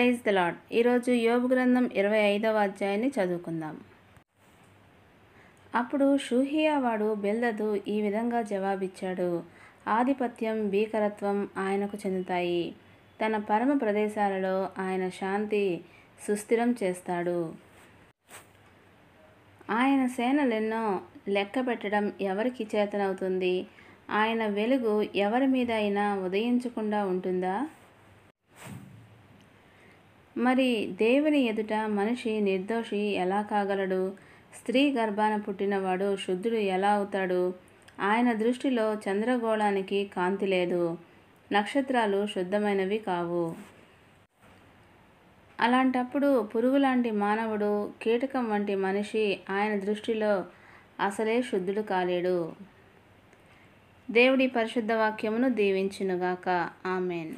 Praise the lord. ఈరోజు యోబు గ్రంథం 25వ అధ్యాయాన్ని చదువుకుందాం. అప్పుడు షూహియా వాడు బిల్దదు ఈ విధంగా జవాబిచ్చాడు: ఆధిపత్యం, భీకరత్వం ఆయనకు చెందుతాయి. తన పరమ ప్రదేశాలలో ఆయన శాంతి సుస్థిరం చేస్తాడు. ఆయన సేనలెన్నో లెక్క పెట్టడం ఎవరికి చేతనవుతుంది? ఆయన వెలుగు ఎవరి మీద అయినా ఉదయించకుండా ఉంటుందా? మరి దేవుని ఎదుట మనిషి నిర్దోషి ఎలా కాగలడు? స్త్రీ గర్భాన పుట్టినవాడు శుద్ధుడు ఎలా అవుతాడు? ఆయన దృష్టిలో చంద్రగోళానికి కాంతి లేదు, నక్షత్రాలు శుద్ధమైనవి కావు. అలాంటప్పుడు పురుగులాంటి మానవుడు, కీటకం వంటి మనిషి ఆయన దృష్టిలో అసలే శుద్ధుడు కాలేడు. దేవుడి పరిశుద్ధ వాక్యమును దీవించునుగాక. ఆమెన్.